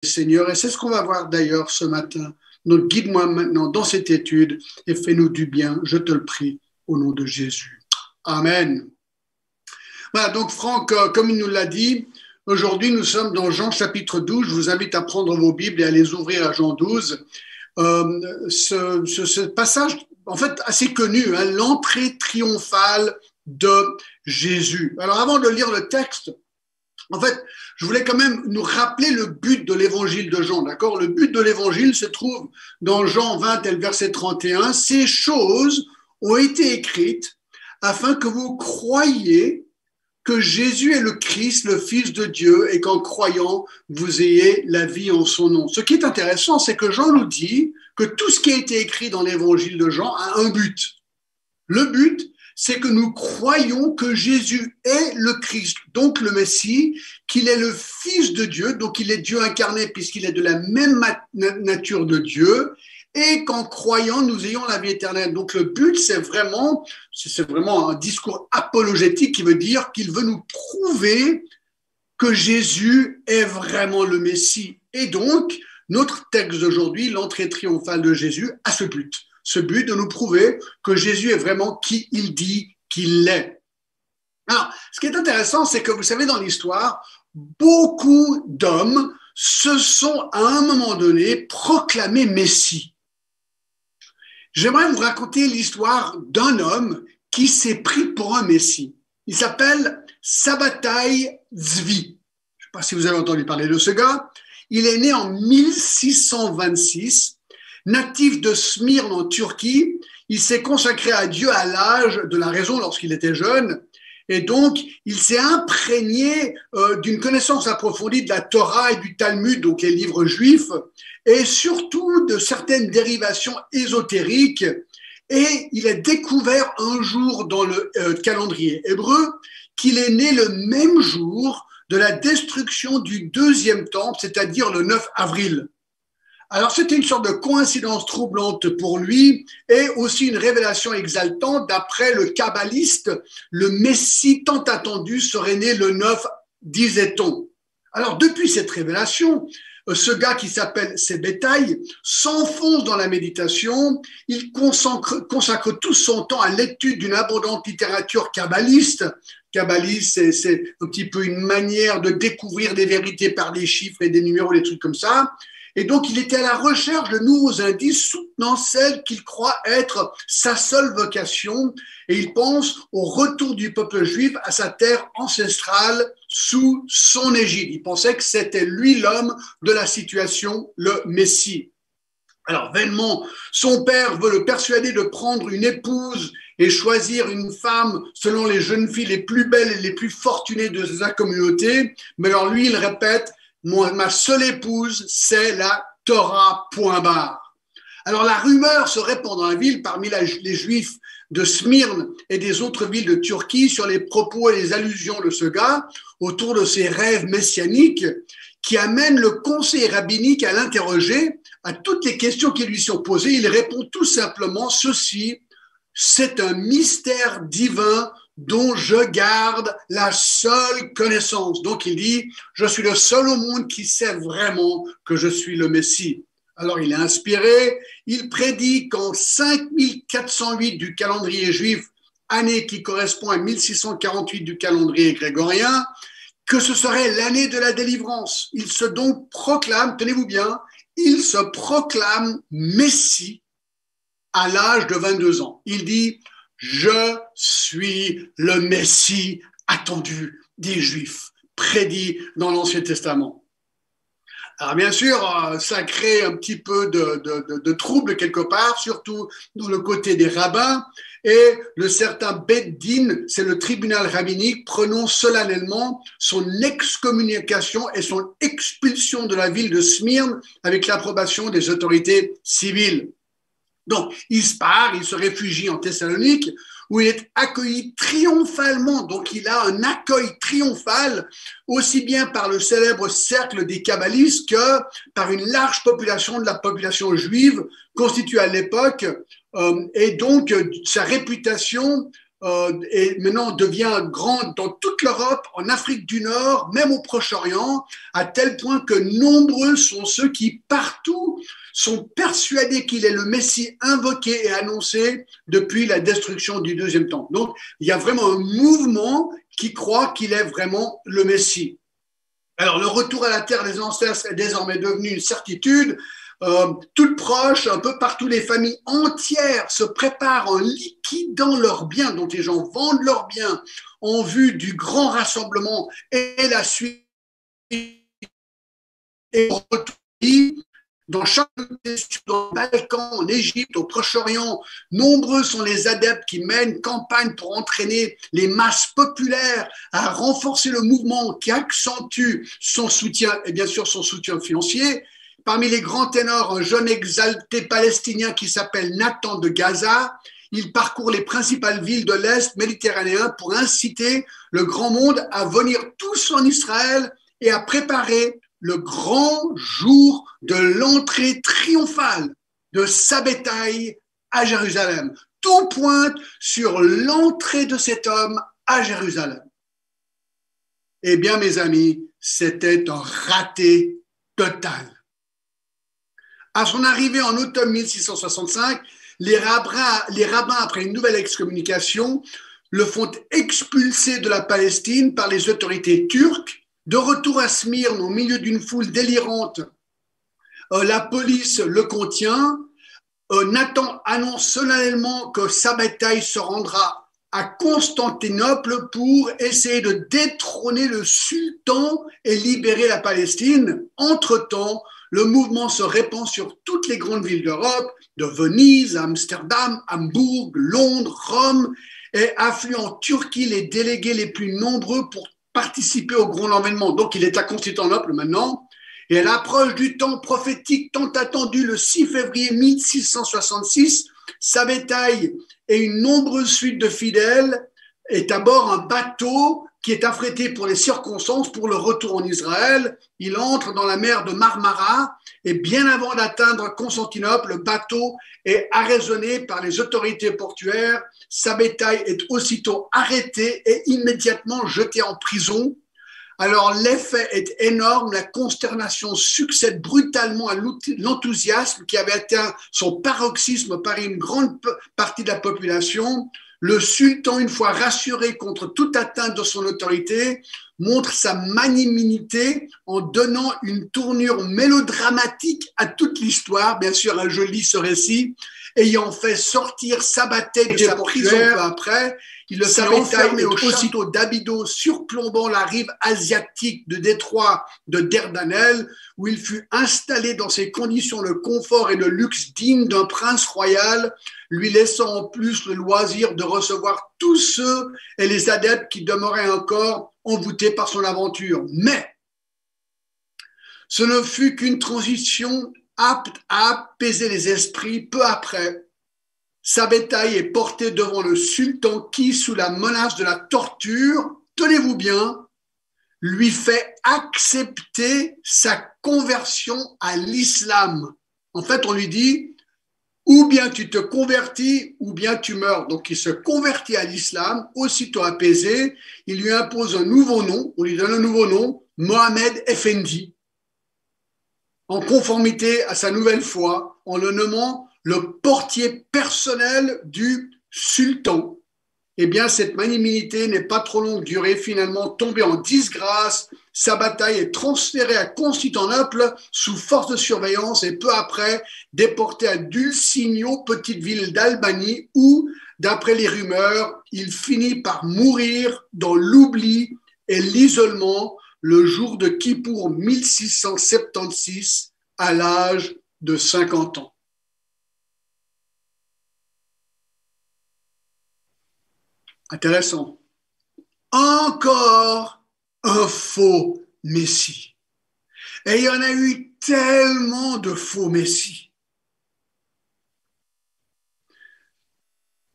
Seigneur, et c'est ce qu'on va voir d'ailleurs ce matin. Donc guide-moi maintenant dans cette étude et fais-nous du bien, je te le prie, au nom de Jésus. Amen. Voilà, donc Franck, comme il nous l'a dit, aujourd'hui nous sommes dans Jean chapitre 12. Je vous invite à prendre vos Bibles et à les ouvrir à Jean 12. Ce passage, en fait, assez connu, hein, l'entrée triomphale de Jésus. Alors avant de lire le texte, en fait, je voulais quand même nous rappeler le but de l'évangile de Jean, d'accord? Le but de l'évangile se trouve dans Jean 20 et le verset 31. Ces choses ont été écrites afin que vous croyiez que Jésus est le Christ, le Fils de Dieu, et qu'en croyant, vous ayez la vie en son nom. Ce qui est intéressant, c'est que Jean nous dit que tout ce qui a été écrit dans l'évangile de Jean a un but. Le but, c'est que nous croyons que Jésus est le Christ, donc le Messie, qu'il est le Fils de Dieu, donc il est Dieu incarné puisqu'il est de la même nature de Dieu, et qu'en croyant, nous ayons la vie éternelle. Donc le but, c'est vraiment un discours apologétique qui veut dire qu'il veut nous prouver que Jésus est vraiment le Messie. Et donc, notre texte d'aujourd'hui, l'entrée triomphale de Jésus, a ce but. Ce but de nous prouver que Jésus est vraiment qui il dit qu'il est. Alors, ce qui est intéressant, c'est que vous savez, dans l'histoire, beaucoup d'hommes se sont à un moment donné proclamés Messie. J'aimerais vous raconter l'histoire d'un homme qui s'est pris pour un Messie. Il s'appelle Sabbatai Tzvi. Je ne sais pas si vous avez entendu parler de ce gars. Il est né en 1626. Natif de Smyrne en Turquie, il s'est consacré à Dieu à l'âge de la raison lorsqu'il était jeune. Et donc, il s'est imprégné d'une connaissance approfondie de la Torah et du Talmud, donc les livres juifs, et surtout de certaines dérivations ésotériques. Et il a découvert un jour dans le calendrier hébreu qu'il est né le même jour de la destruction du deuxième temple, c'est-à-dire le 9 avril. Alors, c'était une sorte de coïncidence troublante pour lui et aussi une révélation exaltante. D'après le kabbaliste, le Messie tant attendu serait né le 9, disait-on. Alors, depuis cette révélation, ce gars qui s'appelle Sabbatai s'enfonce dans la méditation. Il consacre tout son temps à l'étude d'une abondante littérature kabbaliste. Kabbaliste, c'est un petit peu une manière de découvrir des vérités par des chiffres et des numéros, des trucs comme ça. Et donc, il était à la recherche de nouveaux indices soutenant celle qu'il croit être sa seule vocation. Et il pense au retour du peuple juif à sa terre ancestrale sous son égide. Il pensait que c'était lui l'homme de la situation, le Messie. Alors, vainement, son père veut le persuader de prendre une épouse et choisir une femme selon les jeunes filles les plus belles et les plus fortunées de sa communauté. Mais alors, lui, il répète: ma seule épouse, c'est la Torah, point barre. Alors la rumeur se répand dans la ville parmi les Juifs de Smyrne et des autres villes de Turquie sur les propos et les allusions de ce gars autour de ses rêves messianiques qui amènent le conseil rabbinique à l'interroger à toutes les questions qui lui sont posées. Il répond tout simplement ceci: c'est un mystère divin dont je garde la seule connaissance. Donc il dit: je suis le seul au monde qui sait vraiment que je suis le Messie. Alors il est inspiré, il prédit qu'en 5408 du calendrier juif, année qui correspond à 1648 du calendrier grégorien, que ce serait l'année de la délivrance. Il se donc proclame, tenez-vous bien, il se proclame Messie à l'âge de 22 ans. Il dit: je suis le Messie attendu des Juifs, prédit dans l'Ancien Testament. Alors bien sûr, ça crée un petit peu de trouble quelque part, surtout dans le côté des rabbins, et le certain Beth Din, c'est le tribunal rabbinique, prononce solennellement son excommunication et son expulsion de la ville de Smyrne avec l'approbation des autorités civiles. Donc, il se part, il se réfugie en Thessalonique, où il est accueilli triomphalement. Donc, il a un accueil triomphal, aussi bien par le célèbre cercle des kabbalistes que par une large population de la population juive constituée à l'époque. Et donc, sa réputation et maintenant devient grande dans toute l'Europe, en Afrique du Nord, même au Proche-Orient, à tel point que nombreux sont ceux qui, partout, sont persuadés qu'il est le Messie invoqué et annoncé depuis la destruction du deuxième temple. Donc, il y a vraiment un mouvement qui croit qu'il est vraiment le Messie. Alors, le retour à la terre des ancêtres est désormais devenu une certitude. Toutes proches, un peu partout, les familles entières se préparent en liquidant leurs biens, donc les gens vendent leurs biens en vue du grand rassemblement et la suite. Et dans chaque dans le Balkan, en Égypte, au Proche-Orient, nombreux sont les adeptes qui mènent campagne pour entraîner les masses populaires à renforcer le mouvement, qui accentue son soutien et bien sûr son soutien financier. Parmi les grands ténors, un jeune exalté palestinien qui s'appelle Nathan de Gaza. Il parcourt les principales villes de l'Est méditerranéen pour inciter le grand monde à venir tous en Israël et à préparer le grand jour de l'entrée triomphale de Sabbatai à Jérusalem. Tout pointe sur l'entrée de cet homme à Jérusalem. Eh bien, mes amis, c'était un raté total. À son arrivée en automne 1665, les rabbins, après une nouvelle excommunication, le font expulser de la Palestine par les autorités turques. De retour à Smyrne, au milieu d'une foule délirante, la police le contient. Nathan annonce solennellement que Sabbatai se rendra à Constantinople pour essayer de détrôner le sultan et libérer la Palestine. Entre-temps, le mouvement se répand sur toutes les grandes villes d'Europe, de Venise, Amsterdam, Hambourg, Londres, Rome, et affluent en Turquie les délégués les plus nombreux pour participer au grand événement. Donc, il est à Constantinople maintenant. Et à l'approche du temps prophétique tant attendu, le 6 février 1666, Sabbatai et une nombreuse suite de fidèles est à bord un bateau qui est affrété pour les circonstances pour le retour en Israël. Il entre dans la mer de Marmara et bien avant d'atteindre Constantinople, le bateau est arraisonné par les autorités portuaires. Sabbatai est aussitôt arrêté et immédiatement jeté en prison. Alors l'effet est énorme, la consternation succède brutalement à l'enthousiasme qui avait atteint son paroxysme par une grande partie de la population. Le sultan, une fois rassuré contre toute atteinte de son autorité, montre sa magnanimité en donnant une tournure mélodramatique à toute l'histoire. Bien sûr, je lis ce récit, ayant fait sortir Sabbatai de sa prison peu après. Il le fait enfermer au château d'Abydos, surplombant la rive asiatique de détroit de Dardanelles, où il fut installé dans ces conditions de confort et de luxe dignes d'un prince royal, lui laissant en plus le loisir de recevoir tous ceux et les adeptes qui demeuraient encore envoûtés par son aventure. Mais ce ne fut qu'une transition apte à apaiser les esprits. Peu après, Sabbatai est porté devant le sultan qui, sous la menace de la torture, tenez-vous bien, lui fait accepter sa conversion à l'islam. En fait, on lui dit, ou bien tu te convertis, ou bien tu meurs. Donc, il se convertit à l'islam, aussitôt apaisé. Il lui impose un nouveau nom, on lui donne un nouveau nom, Mohamed Effendi, en conformité à sa nouvelle foi, en le nommant le portier personnel du sultan. Eh bien, cette magnanimité n'est pas trop longue durée. Finalement, tombé en disgrâce, Sabbatai est transféré à Constantinople sous force de surveillance et peu après, déporté à Dulcineo, petite ville d'Albanie, où, d'après les rumeurs, il finit par mourir dans l'oubli et l'isolement le jour de Kippour 1676 à l'âge de 50 ans. Intéressant. Encore un faux messie. Et il y en a eu tellement de faux messies.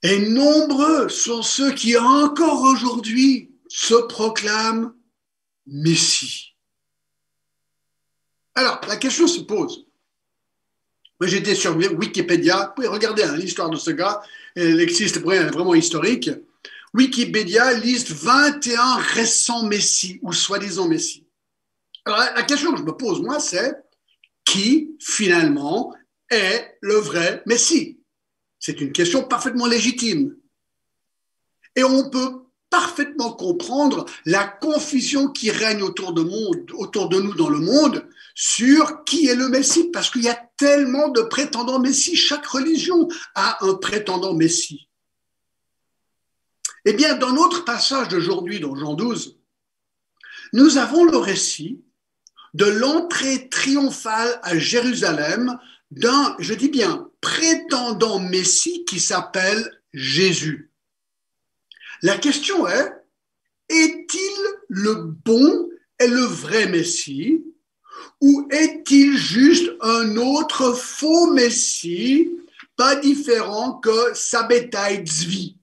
Et nombreux sont ceux qui encore aujourd'hui se proclament messie. Alors, la question se pose. Moi, j'étais sur Wikipédia. Vous pouvez regarder l'histoire de ce gars. Elle existe, elle est vraiment historique. Wikipédia liste 21 récents messies ou soi-disant messies. Alors la question que je me pose, moi, c'est qui finalement est le vrai messie? C'est une question parfaitement légitime. Et on peut parfaitement comprendre la confusion qui règne autour de nous dans le monde sur qui est le Messie, parce qu'il y a tellement de prétendants Messie. Chaque religion a un prétendant Messie. Eh bien, dans notre passage d'aujourd'hui, dans Jean 12, nous avons le récit de l'entrée triomphale à Jérusalem d'un, je dis bien, prétendant Messie qui s'appelle Jésus. La question est-il le bon et le vrai Messie ou est-il juste un autre faux Messie, pas différent que Sabbatai Tzvi?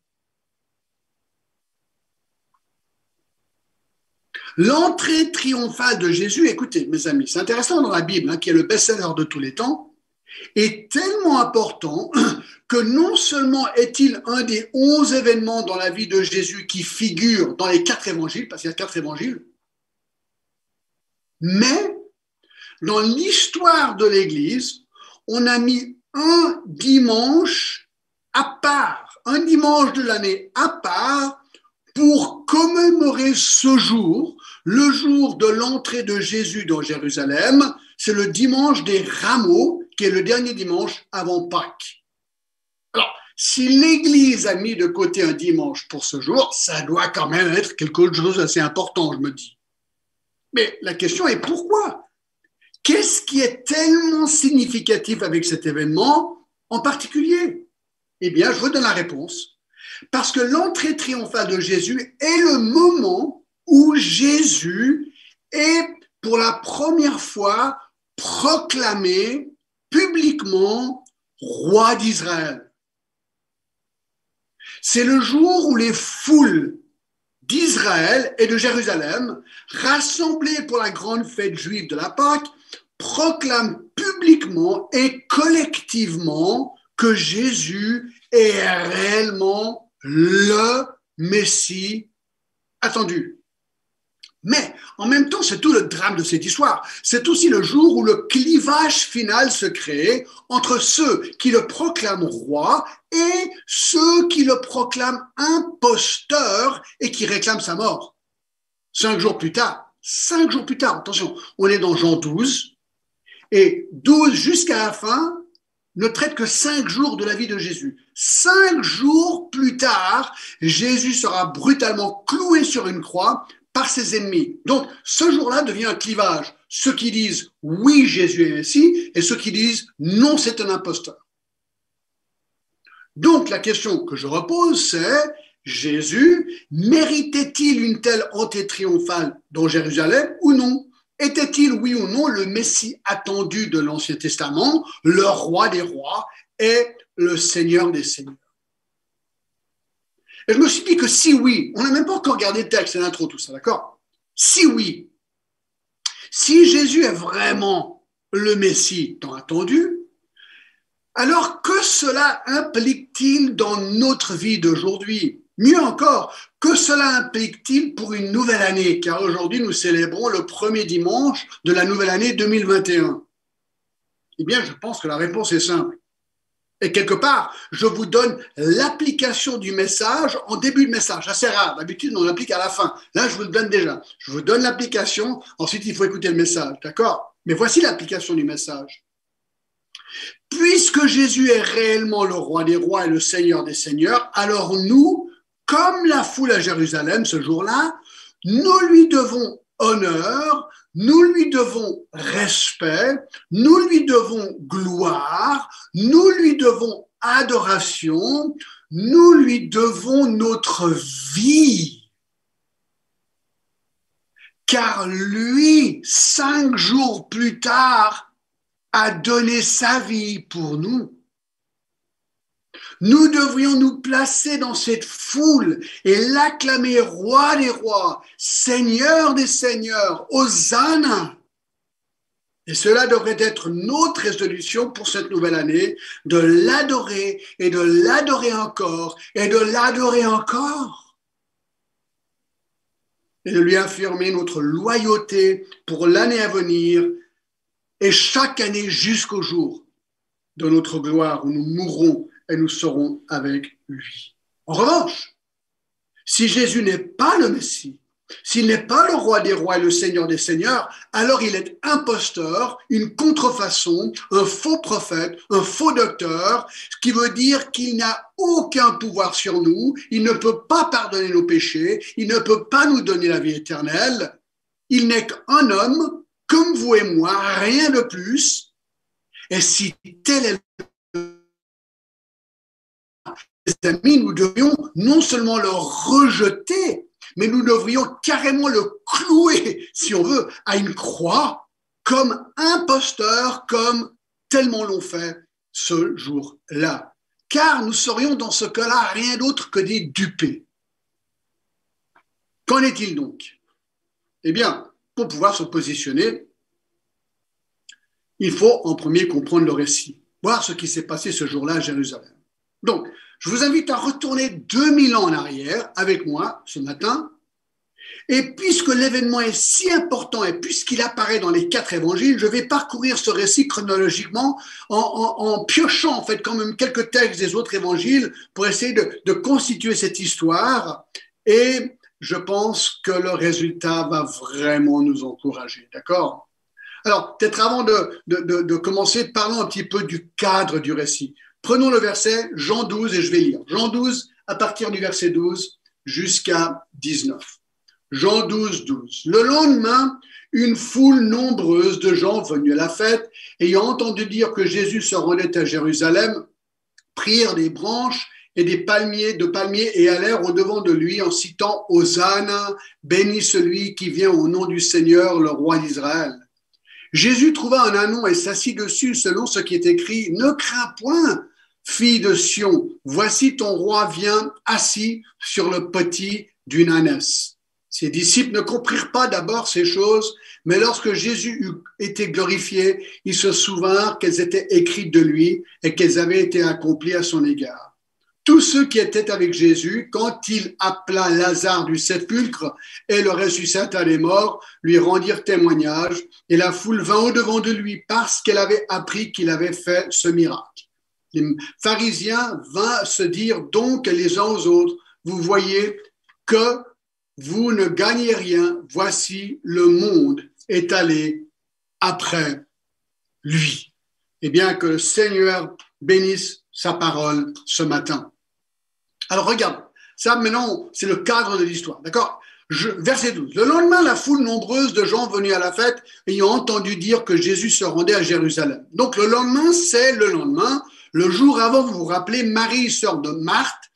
L'entrée triomphale de Jésus, écoutez mes amis, c'est intéressant dans la Bible, qui est le best-seller de tous les temps, est tellement important que non seulement est-il un des 11 événements dans la vie de Jésus qui figurent dans les 4 évangiles, parce qu'il y a 4 évangiles, mais dans l'histoire de l'Église, on a mis un dimanche à part, un dimanche de l'année à part pour commémorer ce jour, le jour de l'entrée de Jésus dans Jérusalem. C'est le dimanche des Rameaux, qui est le dernier dimanche avant Pâques. Alors, si l'Église a mis de côté un dimanche pour ce jour, ça doit quand même être quelque chose d'assez important, je me dis. Mais la question est pourquoi? Qu'est-ce qui est tellement significatif avec cet événement en particulier? Eh bien, je vous donne la réponse. Parce que l'entrée triomphale de Jésus est le moment où Jésus est pour la première fois proclamé publiquement roi d'Israël. C'est le jour où les foules d'Israël et de Jérusalem, rassemblées pour la grande fête juive de la Pâque, proclament publiquement et collectivement que Jésus est réellement le Messie attendu. Mais en même temps, c'est tout le drame de cette histoire. C'est aussi le jour où le clivage final se crée entre ceux qui le proclament roi et ceux qui le proclament imposteur et qui réclament sa mort. 5 jours plus tard, attention, on est dans Jean 12, et 12 jusqu'à la fin ne traite que 5 jours de la vie de Jésus. 5 jours plus tard, Jésus sera brutalement cloué sur une croix par ses ennemis. Donc, ce jour-là devient un clivage. Ceux qui disent « oui, Jésus est Messie » et ceux qui disent « non, c'est un imposteur ». Donc, la question que je repose, c'est Jésus méritait-il une telle entrée triomphale dans Jérusalem ou non? Était-il, oui ou non, le Messie attendu de l'Ancien Testament, le roi des rois et le Seigneur des seigneurs? Et je me suis dit que si oui, on n'a même pas encore regardé le texte et l'intro, tout ça, d'accord? Si oui, si Jésus est vraiment le Messie tant attendu, alors que cela implique-t-il dans notre vie d'aujourd'hui? Mieux encore, que cela implique-t-il pour une nouvelle année? Car aujourd'hui, nous célébrons le premier dimanche de la nouvelle année 2021. Eh bien, je pense que la réponse est simple. Et quelque part, je vous donne l'application du message en début de message. Assez rare. D'habitude, on l'applique à la fin. Là, je vous le donne déjà. Je vous donne l'application. Ensuite, il faut écouter le message. D'accord? Mais voici l'application du message. Puisque Jésus est réellement le roi des rois et le Seigneur des seigneurs, alors nous, comme la foule à Jérusalem ce jour-là, nous lui devons honneur, nous lui devons respect, nous lui devons gloire, nous lui devons adoration, nous lui devons notre vie. Car lui, 5 jours plus tard, a donné sa vie pour nous. Nous devrions nous placer dans cette foule et l'acclamer roi des rois, seigneur des seigneurs, Hosanna. Et cela devrait être notre résolution pour cette nouvelle année, de l'adorer et de l'adorer encore et de l'adorer encore. et de lui affirmer notre loyauté pour l'année à venir et chaque année jusqu'au jour de notre gloire où nous mourrons et nous serons avec lui. En revanche, si Jésus n'est pas le Messie, s'il n'est pas le roi des rois et le seigneur des seigneurs, alors il est imposteur, une contrefaçon, un faux prophète, un faux docteur, ce qui veut dire qu'il n'a aucun pouvoir sur nous, il ne peut pas pardonner nos péchés, il ne peut pas nous donner la vie éternelle. Il n'est qu'un homme, comme vous et moi, rien de plus. Et si tel est les amis, nous devrions non seulement le rejeter, mais nous devrions carrément le clouer, si on veut, à une croix, comme imposteur, comme tellement l'ont fait ce jour-là. Car nous serions dans ce cas-là rien d'autre que des dupés. Qu'en est-il donc? Eh bien, pour pouvoir se positionner, il faut en premier comprendre le récit, voir ce qui s'est passé ce jour-là à Jérusalem. Donc, je vous invite à retourner 2000 ans en arrière avec moi ce matin. Et puisque l'événement est si important et puisqu'il apparaît dans les 4 évangiles, je vais parcourir ce récit chronologiquement en piochant en fait quand même quelques textes des autres évangiles pour essayer de constituer cette histoire. Et je pense que le résultat va vraiment nous encourager. D'accord? Alors, peut-être avant de commencer, parlons un petit peu du cadre du récit. Prenons le verset Jean 12 et je vais lire. Jean 12 à partir du verset 12 jusqu'à 19. Jean 12, 12. Le lendemain, une foule nombreuse de gens venus à la fête, ayant entendu dire que Jésus se rendait à Jérusalem, prirent des branches et des palmiers et allèrent au-devant de lui en citant Hosanna, béni celui qui vient au nom du Seigneur, le roi d'Israël. Jésus trouva un ânon et s'assit dessus selon ce qui est écrit. Ne crains point, fille de Sion, voici ton roi vient assis sur le petit d'une ânesse. Ses disciples ne comprirent pas d'abord ces choses, mais lorsque Jésus eut été glorifié, ils se souvinrent qu'elles étaient écrites de lui et qu'elles avaient été accomplies à son égard. Tous ceux qui étaient avec Jésus, quand il appela Lazare du sépulcre et le ressuscita des morts, lui rendirent témoignage, et la foule vint au-devant de lui parce qu'elle avait appris qu'il avait fait ce miracle. Les pharisiens vinrent se dire donc les uns aux autres, vous voyez que vous ne gagnez rien, voici le monde est allé après lui. Eh bien, que le Seigneur bénisse sa parole ce matin. Alors regarde, ça maintenant, c'est le cadre de l'histoire, d'accord? Verset 12. Le lendemain, la foule nombreuse de gens venus à la fête ayant entendu dire que Jésus se rendait à Jérusalem. Donc le lendemain, c'est le lendemain. Le jour avant, vous vous rappelez, Marie, sœur de Marthe,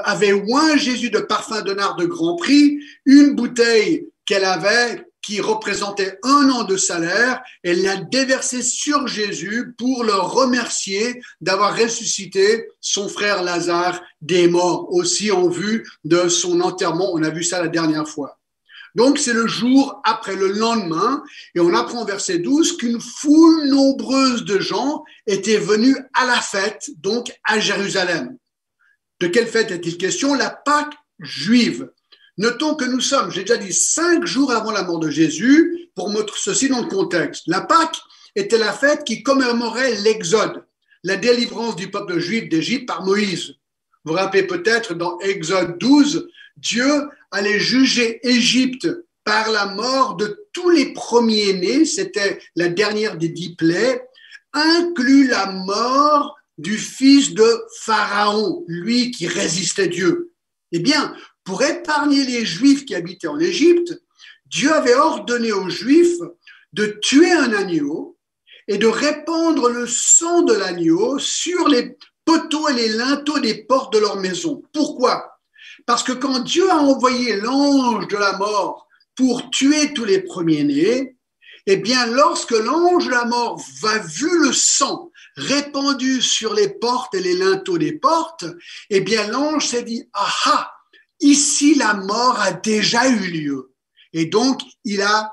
avait oint Jésus de parfum de nard de grand prix, une bouteille qu'elle avait qui représentait 1 an de salaire, elle l'a déversée sur Jésus pour le remercier d'avoir ressuscité son frère Lazare des morts, aussi en vue de son enterrement. On a vu ça la dernière fois. Donc, c'est le jour après le lendemain, et on apprend au verset 12 qu'une foule nombreuse de gens étaient venus à la fête, donc à Jérusalem. De quelle fête est-il question? La Pâque juive. Notons que nous sommes, j'ai déjà dit, 5 jours avant la mort de Jésus, pour mettre ceci dans le contexte. La Pâque était la fête qui commémorait l'Exode, la délivrance du peuple juif d'Égypte par Moïse. Vous vous rappelez peut-être dans Exode 12, Dieu allait juger Égypte par la mort de tous les premiers-nés, c'était la dernière des 10 plaies, inclut la mort du fils de Pharaon, lui qui résistait Dieu. Eh bien, pour épargner les Juifs qui habitaient en Égypte, Dieu avait ordonné aux Juifs de tuer un agneau et de répandre le sang de l'agneau sur les poteaux et les linteaux des portes de leur maison. Pourquoi? Parce que quand Dieu a envoyé l'ange de la mort pour tuer tous les premiers-nés, eh bien, lorsque l'ange de la mort va vu le sang répandu sur les portes et les linteaux des portes, eh bien, l'ange s'est dit, ah ah, ici la mort a déjà eu lieu. Et donc, il a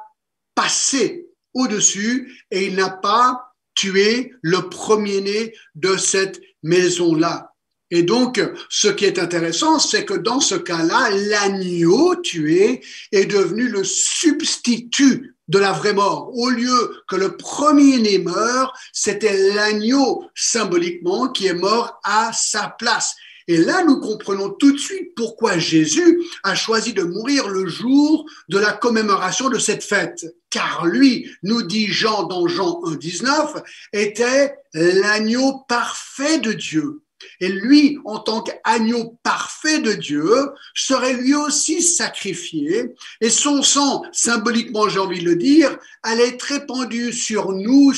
passé au-dessus et il n'a pas tué le premier-né de cette maison-là. Et donc, ce qui est intéressant, c'est que dans ce cas-là, l'agneau tué est devenu le substitut de la vraie mort. Au lieu que le premier-né meure, c'était l'agneau symboliquement qui est mort à sa place. Et là, nous comprenons tout de suite pourquoi Jésus a choisi de mourir le jour de la commémoration de cette fête. Car lui, nous dit Jean dans Jean 1,19, était l'agneau parfait de Dieu. Et lui, en tant qu'agneau parfait de Dieu, serait lui aussi sacrifié. Et son sang, symboliquement, j'ai envie de le dire, allait être répandu sur nous,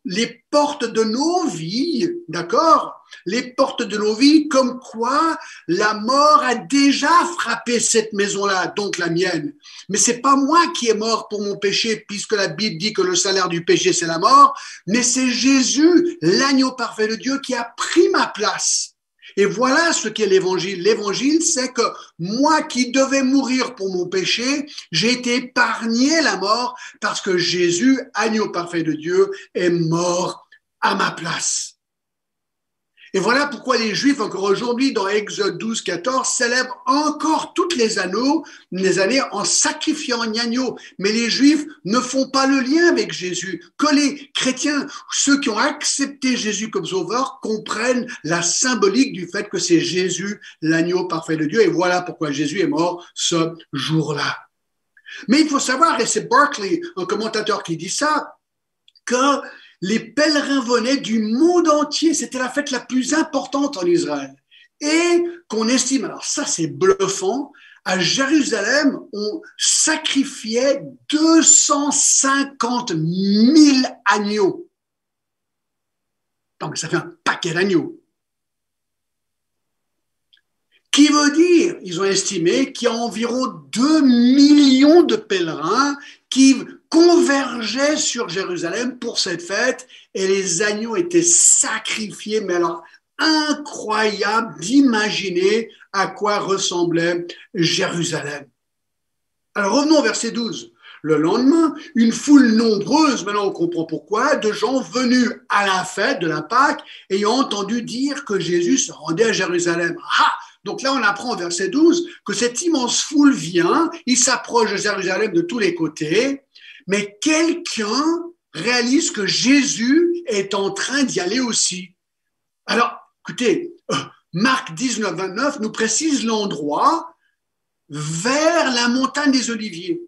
les portes de nos vies, d'accord? Les portes de nos vies, comme quoi la mort a déjà frappé cette maison-là, donc la mienne. Mais c'est pas moi qui est mort pour mon péché, puisque la Bible dit que le salaire du péché, c'est la mort, mais c'est Jésus, l'agneau parfait de Dieu, qui a pris ma place. Et voilà ce qu'est l'évangile. L'évangile, c'est que moi qui devais mourir pour mon péché, j'ai été épargné la mort parce que Jésus, agneau parfait de Dieu, est mort à ma place. Et voilà pourquoi les Juifs, encore aujourd'hui, dans Exode 12, 14, célèbrent encore toutes les années en sacrifiant un agneau. Mais les Juifs ne font pas le lien avec Jésus. Que les chrétiens, ceux qui ont accepté Jésus comme sauveur, comprennent la symbolique du fait que c'est Jésus, l'agneau parfait de Dieu. Et voilà pourquoi Jésus est mort ce jour-là. Mais il faut savoir, et c'est Barclay, un commentateur qui dit ça, que les pèlerins venaient du monde entier. C'était la fête la plus importante en Israël. Et qu'on estime, alors ça c'est bluffant, à Jérusalem, on sacrifiait 250 000 agneaux. Donc ça fait un paquet d'agneaux. Qui veut dire, ils ont estimé qu'il y a environ 2 millions de pèlerins qui convergeaient sur Jérusalem pour cette fête et les agneaux étaient sacrifiés, mais alors incroyable d'imaginer à quoi ressemblait Jérusalem. Alors revenons au verset 12. Le lendemain, une foule nombreuse, maintenant on comprend pourquoi, de gens venus à la fête de la Pâque ayant entendu dire que Jésus se rendait à Jérusalem. Ah! Donc là, on apprend au verset 12 que cette immense foule vient, il s'approche de Jérusalem de tous les côtés, mais quelqu'un réalise que Jésus est en train d'y aller aussi. Alors, écoutez, Marc 19, 29 nous précise l'endroit vers la montagne des Oliviers.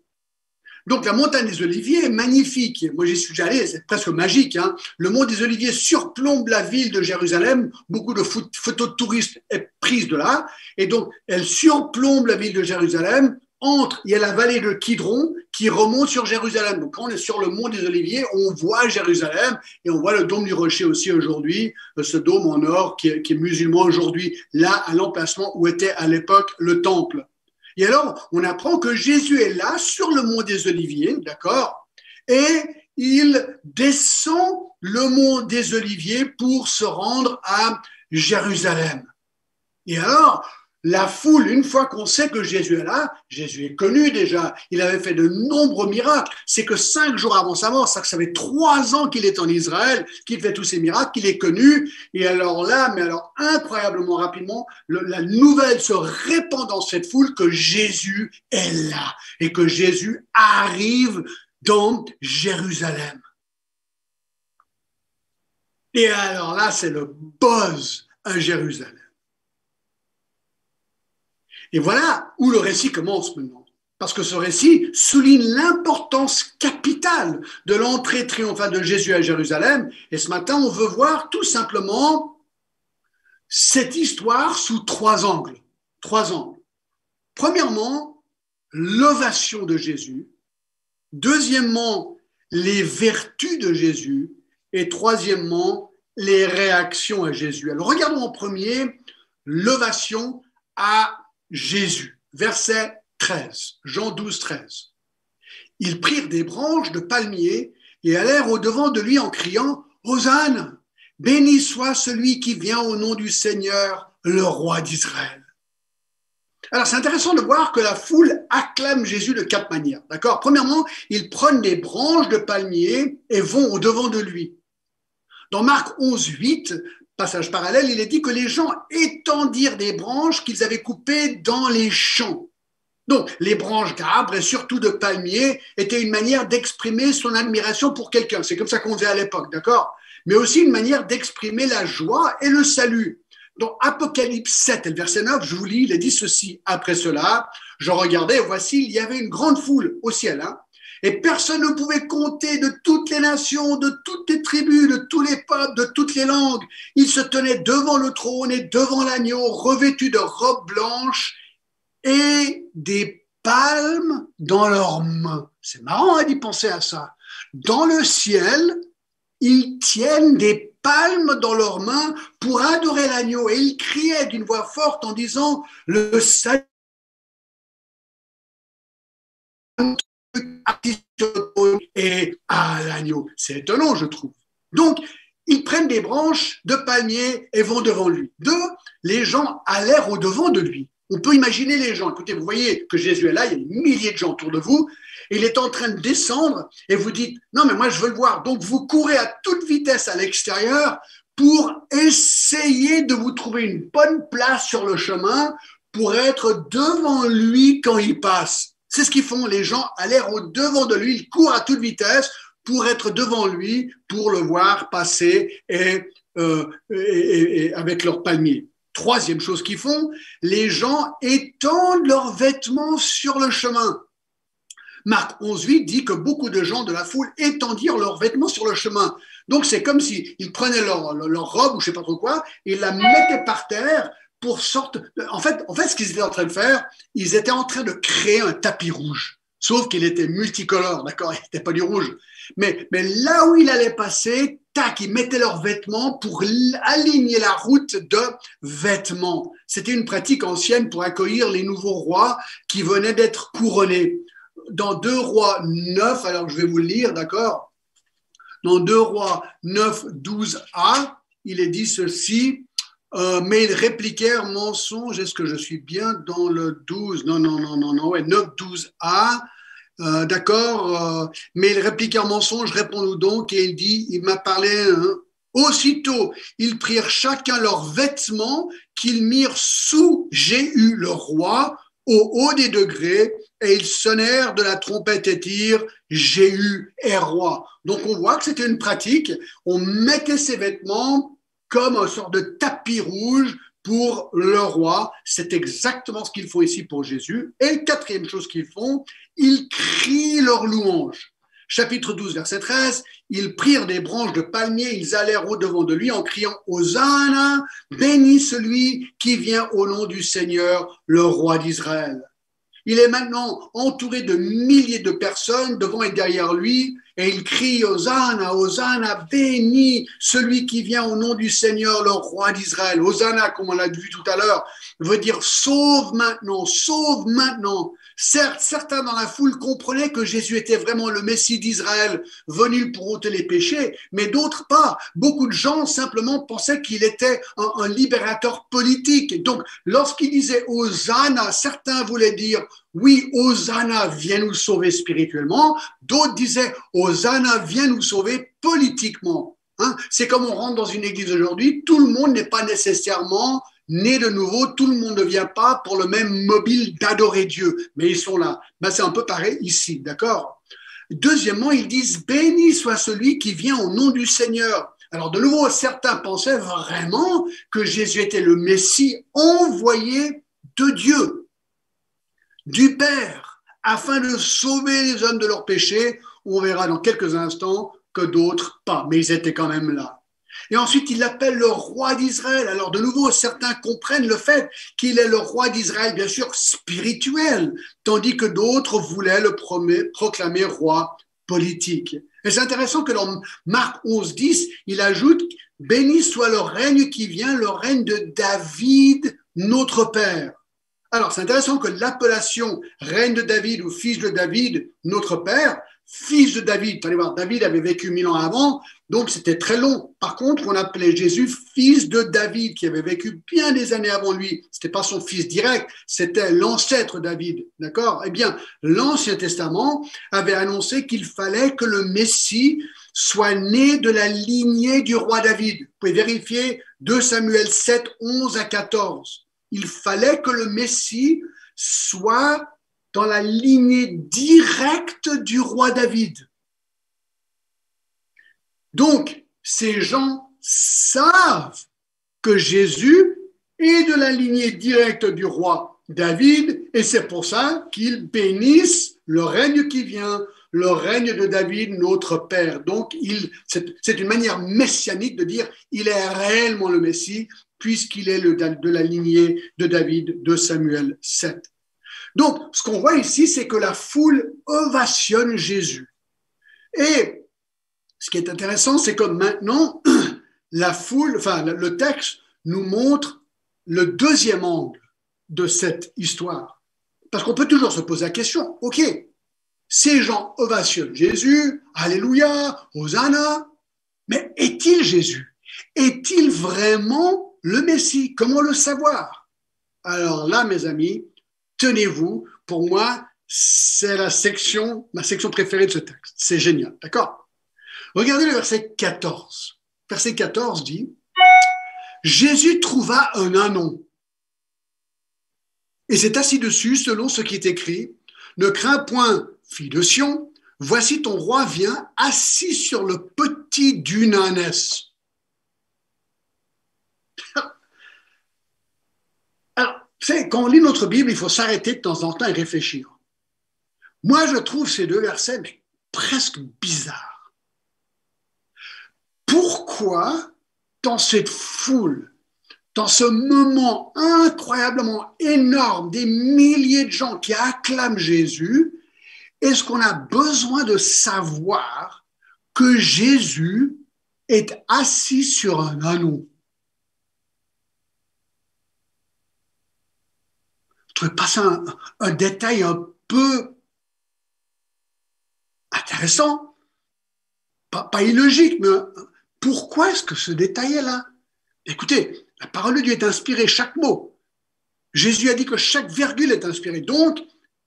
Donc la montagne des Oliviers est magnifique. Moi j'y suis déjà allé, c'est presque magique. Hein. Le mont des Oliviers surplombe la ville de Jérusalem. Beaucoup de photos de touristes sont prises de là. Et donc elle surplombe la ville de Jérusalem. Il y a la vallée de Kidron qui remonte sur Jérusalem. Donc quand on est sur le mont des Oliviers, on voit Jérusalem et on voit le dôme du rocher aussi aujourd'hui, ce dôme en or qui est musulman aujourd'hui, là à l'emplacement où était à l'époque le temple. Et alors, on apprend que Jésus est là, sur le mont des Oliviers, d'accord? Et il descend le mont des Oliviers pour se rendre à Jérusalem. Et alors, la foule, une fois qu'on sait que Jésus est là, Jésus est connu déjà, il avait fait de nombreux miracles. C'est que 5 jours avant sa mort, ça fait 3 ans qu'il est en Israël, qu'il fait tous ces miracles, qu'il est connu. Et alors là, mais alors incroyablement rapidement, la nouvelle se répand dans cette foule que Jésus est là et que Jésus arrive dans Jérusalem. Et alors là, c'est le buzz à Jérusalem. Et voilà où le récit commence maintenant. Parce que ce récit souligne l'importance capitale de l'entrée triomphale de Jésus à Jérusalem. Et ce matin, on veut voir tout simplement cette histoire sous 3 angles. 3 angles. Premièrement, l'ovation de Jésus. Deuxièmement, les vertus de Jésus. Et troisièmement, les réactions à Jésus. Alors regardons en premier l'ovation à Jésus, verset 13, Jean 12, 13. Ils prirent des branches de palmier et allèrent au-devant de lui en criant « Hosanna, béni soit celui qui vient au nom du Seigneur, le roi d'Israël. » Alors c'est intéressant de voir que la foule acclame Jésus de 4 manières. D'accord? Premièrement, ils prennent des branches de palmier et vont au-devant de lui. Dans Marc 11, 8, passage parallèle, il est dit que les gens étendirent des branches qu'ils avaient coupées dans les champs. Donc, les branches d'arbres et surtout de palmiers étaient une manière d'exprimer son admiration pour quelqu'un. C'est comme ça qu'on faisait à l'époque, d'accord? Mais aussi une manière d'exprimer la joie et le salut. Dans Apocalypse 7, et le verset 9, je vous lis, il est dit ceci. Après cela, je regardais et voici, il y avait une grande foule au ciel, et personne ne pouvait compter de toutes les nations, de toutes les tribus, de tous les peuples, de toutes les langues. Ils se tenaient devant le trône et devant l'agneau, revêtus de robes blanches et des palmes dans leurs mains. C'est marrant d'y penser à ça. Dans le ciel, ils tiennent des palmes dans leurs mains pour adorer l'agneau et ils criaient d'une voix forte en disant « Le salut et à l'agneau ». C'est étonnant, je trouve. Donc, ils prennent des branches de palmier et vont devant lui. Les gens allèrent au-devant de lui. On peut imaginer les gens. Écoutez, vous voyez que Jésus est là, il y a des milliers de gens autour de vous. Il est en train de descendre et vous dites « Non, mais moi, je veux le voir ». Donc, vous courez à toute vitesse à l'extérieur pour essayer de vous trouver une bonne place sur le chemin pour être devant lui quand il passe. C'est ce qu'ils font. Les gens allèrent au-devant de lui. Ils courent à toute vitesse pour être devant lui, pour le voir passer et avec leurs palmiers. Troisième chose qu'ils font, les gens étendent leurs vêtements sur le chemin. Marc 11,8 dit que beaucoup de gens de la foule étendirent leurs vêtements sur le chemin. Donc, c'est comme s'ils prenaient leur robe ou je ne sais pas trop quoi et la mettaient par terre pour sorte… En fait, ce qu'ils étaient en train de faire, ils étaient en train de créer un tapis rouge. Sauf qu'il était multicolore, d'accord? Il n'était pas du rouge. Mais là où il allait passer, tac, ils mettaient leurs vêtements pour aligner la route de vêtements. C'était une pratique ancienne pour accueillir les nouveaux rois qui venaient d'être couronnés. Dans 2 Rois 9, alors je vais vous le lire, d'accord? Dans 2 Rois 9, 12a, il est dit ceci, mais ils répliquèrent mensonge, est-ce que je suis bien dans le 12? Non, ouais, 9, 12a, d'accord, mais ils répliquèrent mensonge, réponds-nous donc, et il m'a parlé, aussitôt, ils prirent chacun leurs vêtements qu'ils mirent sous Jéhu le roi, au haut des degrés, et ils sonnèrent de la trompette et dirent « Jéhu est roi ». Donc on voit que c'était une pratique, on mettait ses vêtements comme une sorte de tapis rouge pour le roi. C'est exactement ce qu'ils font ici pour Jésus. Et quatrième chose qu'ils font, ils crient leur louange. Chapitre 12, verset 13, ils prirent des branches de palmier, ils allèrent au-devant de lui en criant « Hosanna, béni celui qui vient au nom du Seigneur, le roi d'Israël ». Il est maintenant entouré de milliers de personnes devant et derrière lui et il crie « Hosanna, Hosanna, béni celui qui vient au nom du Seigneur, le roi d'Israël ». Hosanna, comme on l'a vu tout à l'heure, veut dire « sauve maintenant, sauve maintenant ». Certes, certains dans la foule comprenaient que Jésus était vraiment le Messie d'Israël, venu pour ôter les péchés, mais d'autres pas. Beaucoup de gens simplement pensaient qu'il était un libérateur politique. Donc, lorsqu'il disait « Hosanna », certains voulaient dire « oui, Hosanna, viens nous sauver spirituellement », d'autres disaient « Hosanna, viens nous sauver politiquement ». C'est comme on rentre dans une église aujourd'hui, tout le monde n'est pas nécessairement né de nouveau, tout le monde ne vient pas pour le même mobile d'adorer Dieu, mais ils sont là. C'est un peu pareil ici, d'accord? Deuxièmement, ils disent « béni soit celui qui vient au nom du Seigneur ». Alors de nouveau, certains pensaient vraiment que Jésus était le Messie envoyé de Dieu, du Père, afin de sauver les hommes de leurs péchés. On verra dans quelques instants que d'autres pas, mais ils étaient quand même là. Et ensuite, il l'appelle le roi d'Israël. Alors, de nouveau, certains comprennent le fait qu'il est le roi d'Israël, bien sûr, spirituel, tandis que d'autres voulaient le proclamer roi politique. Et c'est intéressant que dans Marc 11, 10, il ajoute « Béni soit le règne qui vient, le règne de David, notre Père ». Alors, c'est intéressant que l'appellation règne de David ou fils de David, notre Père, fils de David, vous allez voir, David avait vécu 1000 ans avant, donc c'était très long. Par contre, on appelait Jésus fils de David, qui avait vécu bien des années avant lui. C'était pas son fils direct, c'était l'ancêtre David, d'accord? Eh bien, l'Ancien Testament avait annoncé qu'il fallait que le Messie soit né de la lignée du roi David. Vous pouvez vérifier 2 Samuel 7, 11 à 14. Il fallait que le Messie soit dans la lignée directe du roi David. Donc, ces gens savent que Jésus est de la lignée directe du roi David, et c'est pour ça qu'ils bénissent le règne qui vient, le règne de David, notre Père. Donc, c'est une manière messianique de dire il est réellement le Messie, puisqu'il est de la lignée de David, de Samuel 7. Donc, ce qu'on voit ici, c'est que la foule ovationne Jésus. Et ce qui est intéressant, c'est que maintenant, la foule, enfin, le texte nous montre le deuxième angle de cette histoire. Parce qu'on peut toujours se poser la question, ok, ces gens ovationnent Jésus, alléluia, hosanna, mais est-il Jésus? Est-il vraiment le Messie? Comment le savoir? Alors là, mes amis, tenez-vous, pour moi, c'est ma section préférée de ce texte. C'est génial, d'accord? Regardez le verset 14. Verset 14 dit, Jésus trouva un ânon et s'est assis dessus selon ce qui est écrit. Ne crains point, fille de Sion, voici ton roi vient assis sur le petit d'une ânesse. Alors, quand on lit notre Bible, il faut s'arrêter de temps en temps et réfléchir. Moi, je trouve ces deux versets presque bizarres. Pourquoi, dans cette foule, dans ce moment incroyablement énorme, des milliers de gens qui acclament Jésus, est-ce qu'on a besoin de savoir que Jésus est assis sur un ânon? Je trouve pas ça un détail un peu intéressant, pas illogique, mais pourquoi est-ce que ce détail est là? Écoutez, la parole de Dieu est inspirée, chaque mot. Jésus a dit que chaque virgule est inspirée. Donc,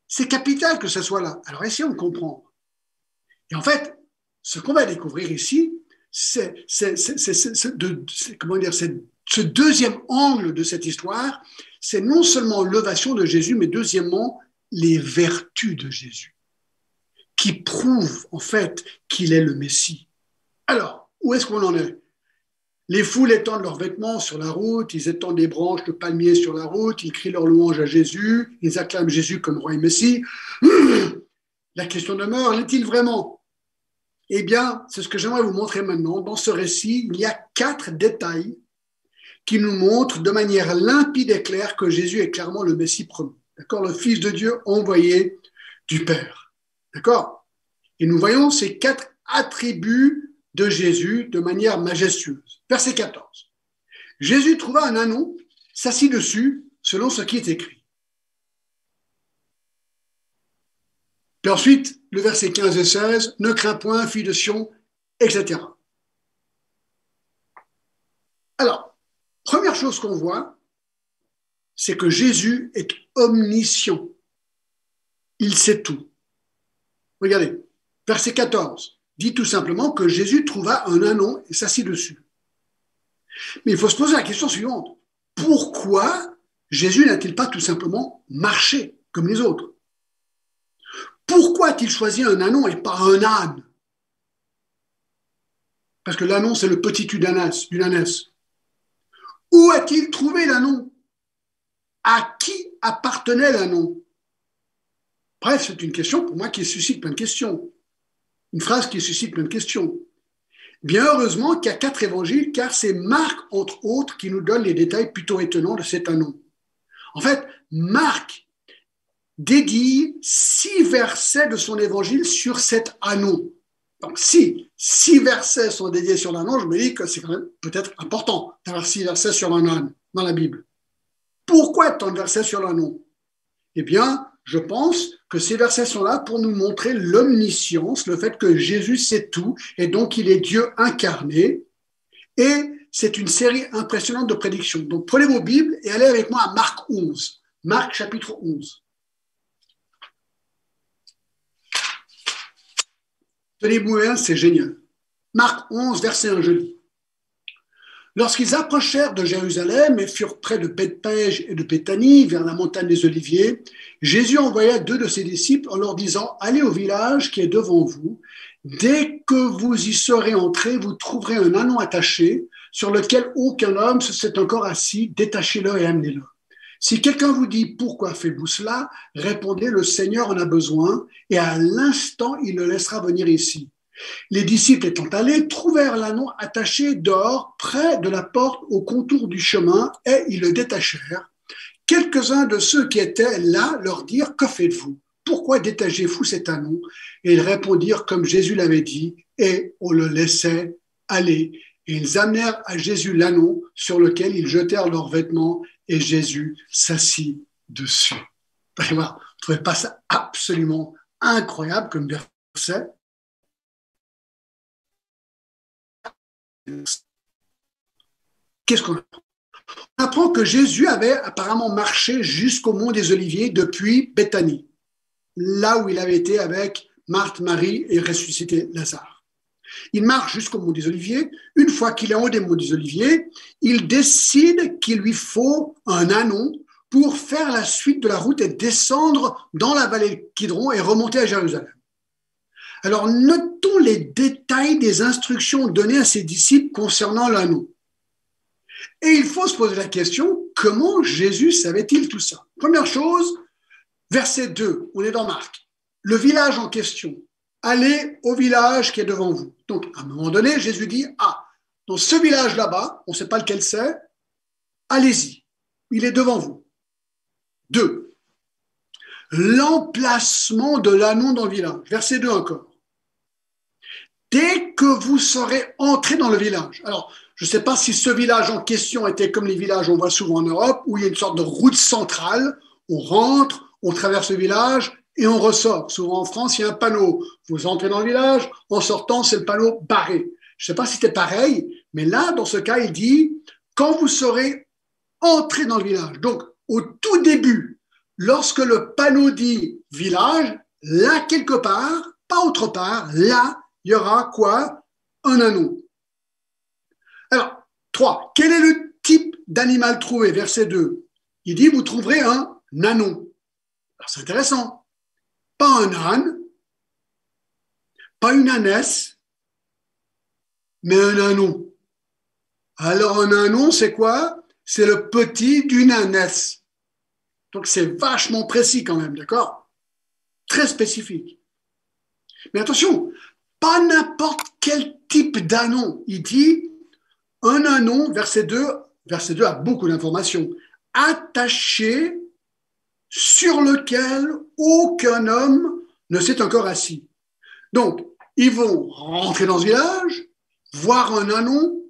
c'est capital que ce soit là. Alors, essayons de comprendre. Et en fait, ce qu'on va découvrir ici, c'est ce deuxième angle de cette histoire, c'est non seulement l'ovation de Jésus, mais deuxièmement, les vertus de Jésus, qui prouvent en fait qu'il est le Messie. Alors, où est-ce qu'on en est? Les foules étendent leurs vêtements sur la route, ils étendent des branches de palmiers sur la route, ils crient leur louange à Jésus, ils acclament Jésus comme roi et Messie. La question demeure, l'est-il vraiment? Eh bien, c'est ce que j'aimerais vous montrer maintenant. Dans ce récit, il y a 4 détails qui nous montrent de manière limpide et claire que Jésus est clairement le Messie promis. D'accord? Le Fils de Dieu envoyé du Père. D'accord? Et nous voyons ces 4 attributs de Jésus de manière majestueuse. Verset 14. Jésus trouva un ânon, s'assit dessus, selon ce qui est écrit. Puis ensuite, le verset 15 et 16, ne crains point, fille de Sion, etc. Alors, première chose qu'on voit, c'est que Jésus est omniscient. Il sait tout. Regardez, verset 14 dit tout simplement que Jésus trouva un ânon et s'assit dessus. Mais il faut se poser la question suivante. Pourquoi Jésus n'a-t-il pas tout simplement marché comme les autres? Pourquoi a-t-il choisi un ânon et pas un âne? Parce que l'ânon, c'est le petit d'une ânesse. Où a-t-il trouvé l'ânon? À qui appartenait l'ânon? Bref, c'est une question pour moi qui suscite plein de questions. Une phrase qui suscite plein de questions. Bien heureusement qu'il y a 4 évangiles, car c'est Marc, entre autres, qui nous donne les détails plutôt étonnants de cet ânon. En fait, Marc dédie 6 versets de son évangile sur cet ânon. Donc, si 6 versets sont dédiés sur l'ânon, je me dis que c'est quand même peut-être important d'avoir 6 versets sur un âne dans la Bible. Pourquoi tant de versets sur l'ânon? Eh bien, je pense que ces versets sont là pour nous montrer l'omniscience, le fait que Jésus sait tout et donc il est Dieu incarné. Et c'est une série impressionnante de prédictions. Donc prenez vos Bibles et allez avec moi à Marc 11. Marc chapitre 11. Tenez-vous bien, c'est génial. Marc 11, verset 1, je lis. Lorsqu'ils approchèrent de Jérusalem et furent près de Bethpage et de Béthanie, vers la montagne des Oliviers, Jésus envoya 2 de ses disciples en leur disant « Allez au village qui est devant vous. Dès que vous y serez entrés, vous trouverez un ânon attaché sur lequel aucun homme se s'est encore assis. Détachez-le et amenez-le. Si quelqu'un vous dit « Pourquoi faites-vous cela ?» répondez « Le Seigneur en a besoin et à l'instant, il le laissera venir ici. » Les disciples étant allés, trouvèrent l'ânon attaché dehors, près de la porte, au contour du chemin, et ils le détachèrent. Quelques-uns de ceux qui étaient là leur dirent « Que faites-vous? Pourquoi détachez-vous cet ânon ?» Et ils répondirent comme Jésus l'avait dit, et on le laissait aller. Et ils amenèrent à Jésus l'ânon, sur lequel ils jetèrent leurs vêtements, et Jésus s'assit dessus. Vous allez voir, vous ne trouvez pas ça absolument incroyable comme verset? Qu'est-ce qu'on apprend? On apprend que Jésus avait apparemment marché jusqu'au mont des Oliviers depuis Béthanie, là où il avait été avec Marthe, Marie et ressuscité Lazare. Il marche jusqu'au mont des Oliviers. Une fois qu'il est en haut des monts des Oliviers, il décide qu'il lui faut un ânon pour faire la suite de la route et descendre dans la vallée de Kidron et remonter à Jérusalem. Alors, notons les détails des instructions données à ses disciples concernant l'anneau. Et il faut se poser la question, comment Jésus savait-il tout ça? Première chose, verset 2, on est dans Marc. Le village en question, allez au village qui est devant vous. Donc, à un moment donné, Jésus dit, dans ce village là-bas, on ne sait pas lequel c'est, allez-y, il est devant vous. 2, l'emplacement de l'anneau dans le village. Verset 2 encore. Dès que vous serez entrés dans le village. Alors, je ne sais pas si ce village en question était comme les villages qu'on voit souvent en Europe, où il y a une sorte de route centrale. On rentre, on traverse le village et on ressort. Souvent en France, il y a un panneau. Vous entrez dans le village, en sortant, c'est le panneau barré. Je ne sais pas si c'était pareil, mais là, dans ce cas, il dit, quand vous serez entrés dans le village. Donc, au tout début, lorsque le panneau dit village, là, quelque part, pas autre part, là, il y aura quoi? Un ânon. Alors, 3. Quel est le type d'animal trouvé? Verset 2. Il dit, vous trouverez un ânon. Alors, c'est intéressant. Pas un âne, pas une ânesse, mais un ânon. Alors, un ânon, c'est quoi? C'est le petit d'une ânesse. Donc, c'est vachement précis quand même, d'accord? Très spécifique. Mais attention, pas n'importe quel type d'ânon. Il dit un ânon, verset 2 a beaucoup d'informations, attaché sur lequel aucun homme ne s'est encore assis. Donc, ils vont rentrer dans ce village, voir un ânon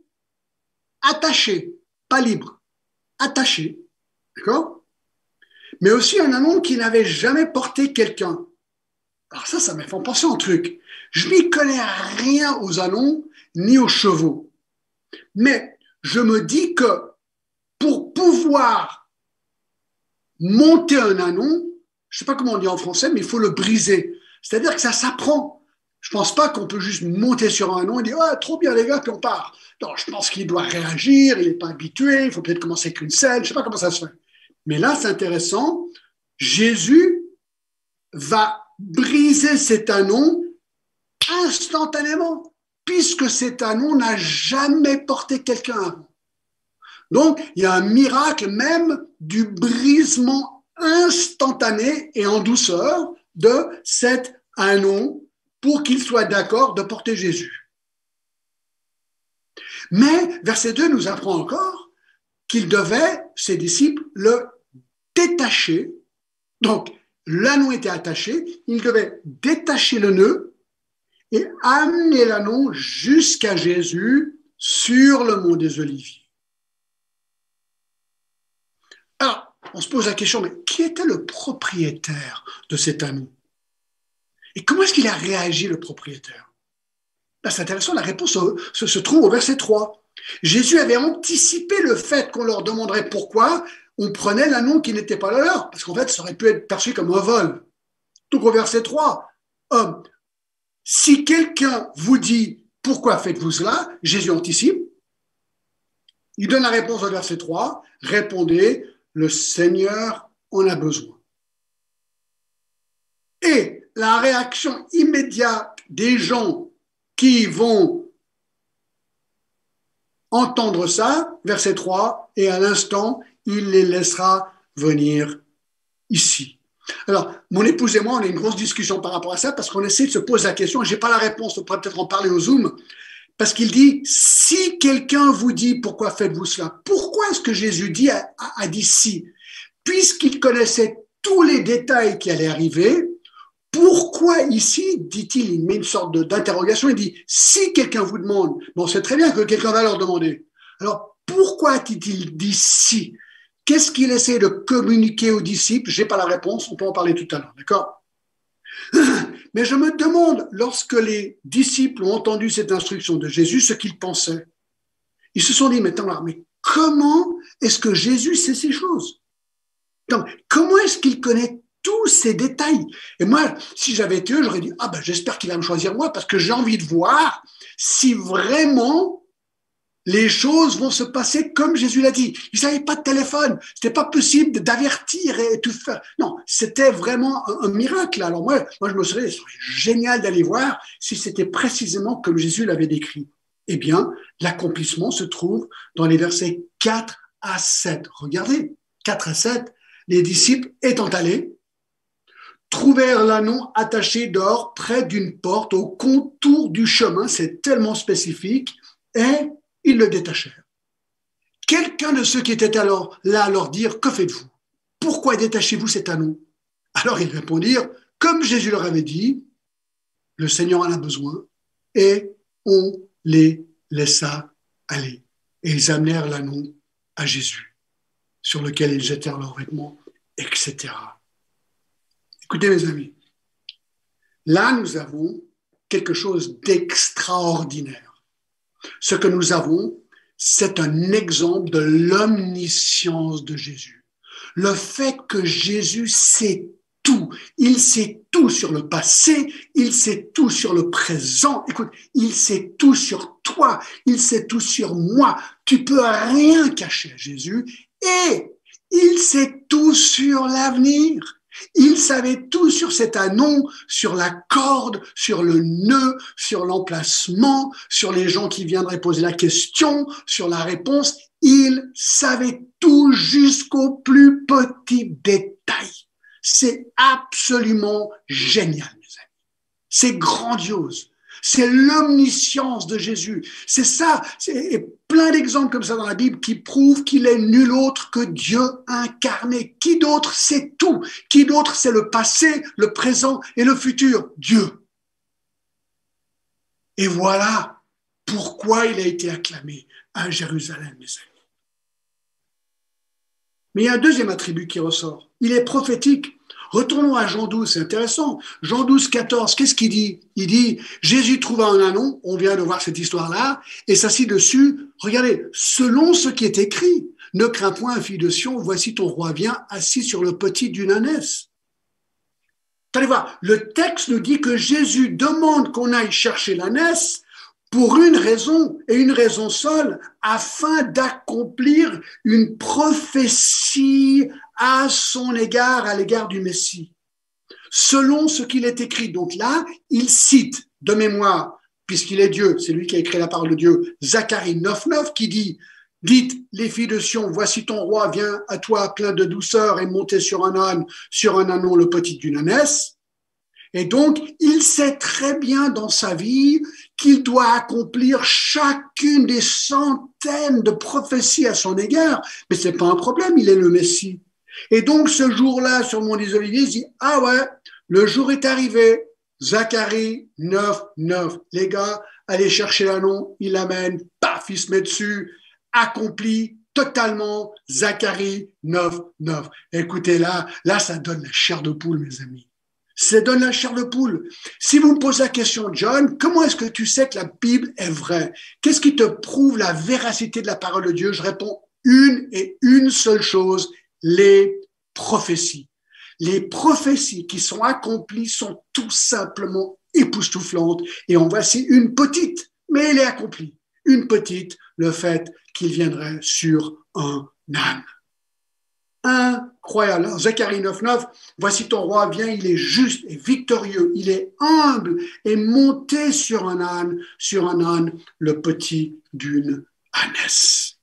attaché, pas libre, attaché, d'accord? Mais aussi un ânon qui n'avait jamais porté quelqu'un. Alors ça m'a fait penser à un truc. Je n'y connais rien aux ânons ni aux chevaux. Mais je me dis que pour pouvoir monter un ânon, je ne sais pas comment on dit en français, mais il faut le briser. C'est-à-dire que ça s'apprend. Je ne pense pas qu'on peut juste monter sur un ânon et dire « Ah, trop bien les gars, puis on part ». Non, je pense qu'il doit réagir, il n'est pas habitué, il faut peut-être commencer avec une selle, je ne sais pas comment ça se fait. Mais là, c'est intéressant. Jésus va briser cet ânon instantanément, puisque cet ânon n'a jamais porté quelqu'un avant. Donc, il y a un miracle même du brisement instantané et en douceur de cet ânon pour qu'il soit d'accord de porter Jésus. Mais verset 2 nous apprend encore qu'il devait, ses disciples, le détacher. Donc, l'ânon était attaché, il devait détacher le nœud et amener l'ânon jusqu'à Jésus sur le mont des Oliviers. Alors, on se pose la question, mais qui était le propriétaire de cet ânon? Et comment est-ce qu'il a réagi, le propriétaire? Là, c'est intéressant, la réponse se trouve au verset 3. Jésus avait anticipé le fait qu'on leur demanderait pourquoi on prenait l'ânon qui n'était pas le leur, parce qu'en fait, ça aurait pu être perçu comme un vol. Donc, au verset 3, si quelqu'un vous dit « pourquoi faites-vous cela? Jésus anticipe. Il donne la réponse au verset 3. Répondez, le Seigneur en a besoin. Et la réaction immédiate des gens qui vont entendre ça, verset 3, et à l'instant, il les laissera venir ici. Alors, mon épouse et moi, on a une grosse discussion par rapport à ça parce qu'on essaie de se poser la question. Je n'ai pas la réponse, on pourrait peut-être en parler au Zoom. Parce qu'il dit, si quelqu'un vous dit pourquoi faites-vous cela, pourquoi est-ce que Jésus a dit si? Puisqu'il connaissait tous les détails qui allaient arriver, pourquoi ici, dit-il, il met une sorte d'interrogation, il dit, si quelqu'un vous demande, bon, on sait très bien que quelqu'un va leur demander. Alors, pourquoi a-t-il dit si? Qu'est-ce qu'il essaie de communiquer aux disciples? Je n'ai pas la réponse, on peut en parler tout à l'heure, d'accord? Mais je me demande, lorsque les disciples ont entendu cette instruction de Jésus, ce qu'ils pensaient. Ils se sont dit, mais comment est-ce que Jésus sait ces choses? Donc, comment est-ce qu'il connaît tous ces détails? Et moi, si j'avais été eux, j'aurais dit, j'espère qu'il va me choisir moi, parce que j'ai envie de voir si vraiment les choses vont se passer comme Jésus l'a dit. Ils n'avaient pas de téléphone. C'était pas possible d'avertir et tout faire. Non, c'était vraiment un miracle. Alors moi, je me serais dit, ce serait génial d'aller voir si c'était précisément comme Jésus l'avait décrit. Eh bien, l'accomplissement se trouve dans les versets 4 à 7. Regardez, 4 à 7, les disciples étant allés, trouvèrent l'anneau attaché d'or près d'une porte au contour du chemin. C'est tellement spécifique. Et ils le détachèrent. Quelqu'un de ceux qui étaient alors là leur dire, que faites-vous? Pourquoi détachez-vous cet anneau? Alors ils répondirent, comme Jésus leur avait dit, le Seigneur en a besoin, et on les laissa aller. Et ils amenèrent l'anneau à Jésus, sur lequel ils jetèrent leurs vêtements, etc. Écoutez mes amis, là nous avons quelque chose d'extraordinaire. Ce que nous avons, c'est un exemple de l'omniscience de Jésus. Le fait que Jésus sait tout. Il sait tout sur le passé, il sait tout sur le présent. Écoute, il sait tout sur toi, il sait tout sur moi. Tu peux rien cacher à Jésus et il sait tout sur l'avenir. Il savait tout sur cet anneau, sur la corde, sur le nœud, sur l'emplacement, sur les gens qui viendraient poser la question, sur la réponse. Il savait tout jusqu'au plus petit détail. C'est absolument génial, mes amis. C'est grandiose. C'est l'omniscience de Jésus. C'est ça, et plein d'exemples comme ça dans la Bible qui prouvent qu'il est nul autre que Dieu incarné. Qui d'autre sait tout? Qui d'autre sait le passé, le présent et le futur? Dieu. Et voilà pourquoi il a été acclamé à Jérusalem, mes amis. Mais il y a un deuxième attribut qui ressort. Il est prophétique. Retournons à Jean 12, c'est intéressant. Jean 12, 14, qu'est-ce qu'il dit? Il dit, Jésus trouva un anneau, on vient de voir cette histoire-là, et s'assit dessus. Regardez, selon ce qui est écrit, ne crains point, fille de Sion, voici ton roi vient, assis sur le petit d'une ânesse. Allez voir, le texte nous dit que Jésus demande qu'on aille chercher l'ânesse pour une raison, et une raison seule, afin d'accomplir une prophétie à son égard, à l'égard du Messie. Selon ce qu'il est écrit. Donc là, il cite de mémoire, puisqu'il est Dieu, c'est lui qui a écrit la parole de Dieu, Zacharie 9.9, qui dit, dites les filles de Sion, voici ton roi vient à toi plein de douceur et monté sur un âne, sur un ânon le petit d'une ânesse. Et donc, il sait très bien dans sa vie qu'il doit accomplir chacune des centaines de prophéties à son égard. Mais c'est pas un problème, il est le Messie. Et donc, ce jour-là, sur le mont des Oliviers, il dit, ah ouais, le jour est arrivé. Zacharie 9.9. Les gars, allez chercher l'anneau, il l'amène, paf, il se met dessus, accompli totalement Zacharie 9.9. Écoutez, là, ça donne la chair de poule, mes amis. Ça donne la chair de poule. Si vous me posez la question, John, comment est-ce que tu sais que la Bible est vraie? Qu'est-ce qui te prouve la véracité de la parole de Dieu? Je réponds une et une seule chose, les prophéties. Les prophéties qui sont accomplies sont tout simplement époustouflantes. Et en voici une petite mais il est accompli. Une petite, le fait qu'il viendrait sur un âne. Incroyable. Alors, Zacharie 9,9, voici ton roi vient, il est juste et victorieux, il est humble et monté sur un âne, le petit d'une ânesse.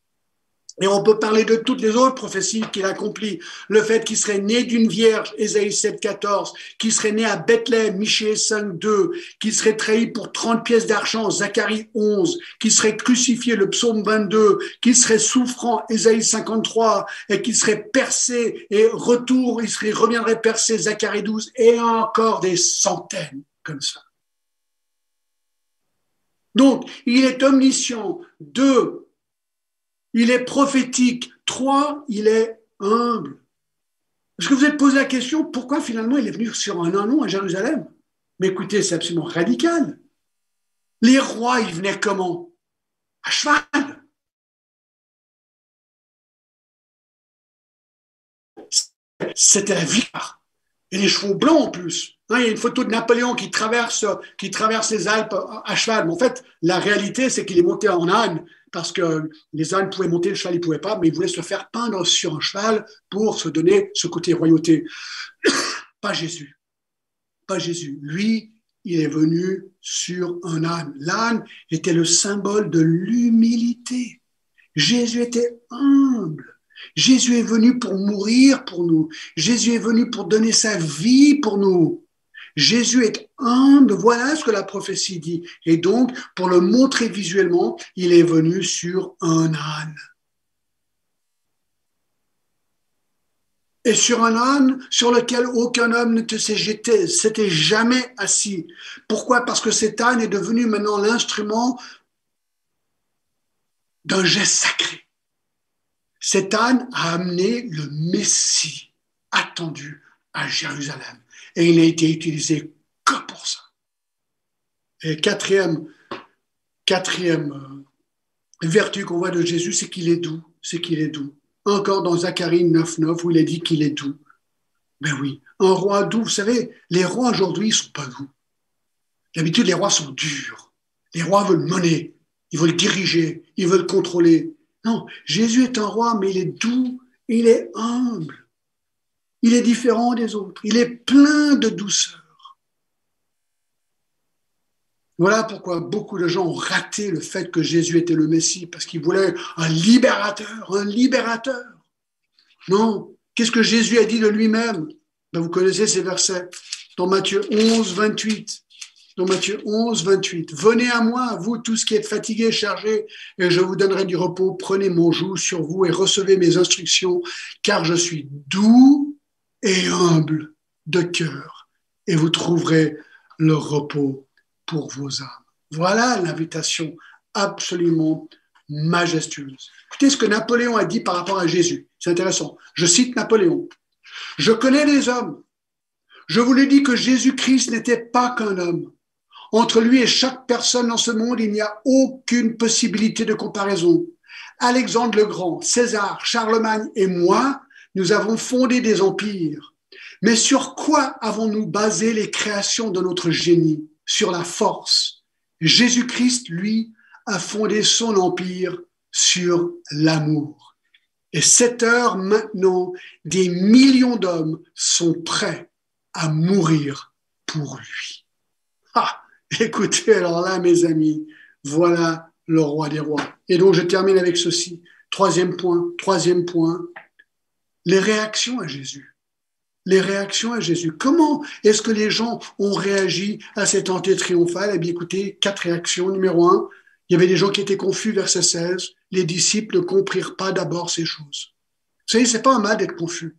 Et on peut parler de toutes les autres prophéties qu'il accomplit. Le fait qu'il serait né d'une vierge, Ésaïe 7,14, qu'il serait né à Bethléem, Michée 5,2, qu'il serait trahi pour 30 pièces d'argent, Zacharie 11, qu'il serait crucifié, le psaume 22, qu'il serait souffrant, Ésaïe 53, et qu'il serait percé et il reviendrait percé, Zacharie 12, et encore des centaines comme ça. Donc, il est omniscient. 2, il est prophétique. 3, il est humble. Est-ce que vous êtes posé la question, pourquoi finalement il est venu sur un ânon à Jérusalem? Mais écoutez, c'est absolument radical. Les rois, ils venaient comment? À cheval. C'était la victoire. Et les chevaux blancs en plus. Il y a une photo de Napoléon qui traverse les Alpes à cheval. Mais en fait, la réalité, c'est qu'il est monté en âne parce que les ânes pouvaient monter, le cheval ne pouvait pas, mais il voulait se faire peindre sur un cheval pour se donner ce côté royauté. Pas Jésus. Pas Jésus. Lui, il est venu sur un âne. L'âne était le symbole de l'humilité. Jésus était humble. Jésus est venu pour mourir pour nous. Jésus est venu pour donner sa vie pour nous. Jésus est humble, voilà ce que la prophétie dit. Et donc, pour le montrer visuellement, il est venu sur un âne. Et sur un âne sur lequel aucun homme ne s'était jamais assis. Pourquoi? Parce que cet âne est devenu maintenant l'instrument d'un geste sacré. Cet âne a amené le Messie attendu à Jérusalem. Et il n'a été utilisé que pour ça. Et quatrième vertu qu'on voit de Jésus, c'est qu'il est doux. Encore dans Zacharie 9,9 où il est dit qu'il est doux. Ben oui, un roi doux. Vous savez, les rois aujourd'hui ne sont pas doux. D'habitude, les rois sont durs. Les rois veulent mener, ils veulent diriger, ils veulent contrôler. Non, Jésus est un roi, mais il est doux, il est humble. Il est différent des autres. Il est plein de douceur. Voilà pourquoi beaucoup de gens ont raté le fait que Jésus était le Messie, parce qu'ils voulaient un libérateur. Non. Qu'est-ce que Jésus a dit de lui-même? Ben, vous connaissez ces versets dans Matthieu 11, 28. Venez à moi, vous tous qui êtes fatigués, chargés, et je vous donnerai du repos. Prenez mon joug sur vous et recevez mes instructions, car je suis doux et humble de cœur, et vous trouverez le repos pour vos âmes. Voilà l'invitation absolument majestueuse. Écoutez ce que Napoléon a dit par rapport à Jésus. C'est intéressant. Je cite Napoléon. « Je connais les hommes. Je vous l'ai dit que Jésus-Christ n'était pas qu'un homme. Entre lui et chaque personne dans ce monde, il n'y a aucune possibilité de comparaison. Alexandre le Grand, César, Charlemagne et moi, nous avons fondé des empires. Mais sur quoi avons-nous basé les créations de notre génie? Sur la force. Jésus-Christ, lui, a fondé son empire sur l'amour. Et 7 heures maintenant, des millions d'hommes sont prêts à mourir pour lui. Ah, écoutez, alors là, mes amis, voilà le roi des rois. Et donc, je termine avec ceci. Troisième point, les réactions à Jésus. Comment est-ce que les gens ont réagi à cette entrée triomphale? Eh bien, écoutez, 4 réactions. Numéro 1, il y avait des gens qui étaient confus, verset 16. Les disciples ne comprirent pas d'abord ces choses. Vous savez, c'est pas un mal d'être confus.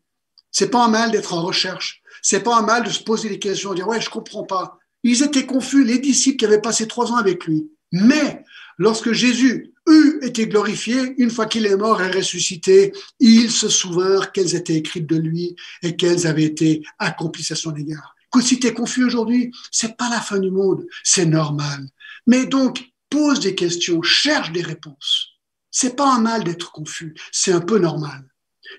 C'est pas un mal d'être en recherche. C'est pas un mal de se poser des questions, de dire, ouais, je comprends pas. Ils étaient confus, les disciples qui avaient passé 3 ans avec lui. Mais, lorsque Jésus eut été glorifié, une fois qu'il est mort et ressuscité, ils se souvinrent qu'elles étaient écrites de lui et qu'elles avaient été accomplies à son égard. Écoute, si tu es confus aujourd'hui, c'est pas la fin du monde, c'est normal. Mais donc, pose des questions, cherche des réponses. C'est pas un mal d'être confus, c'est un peu normal.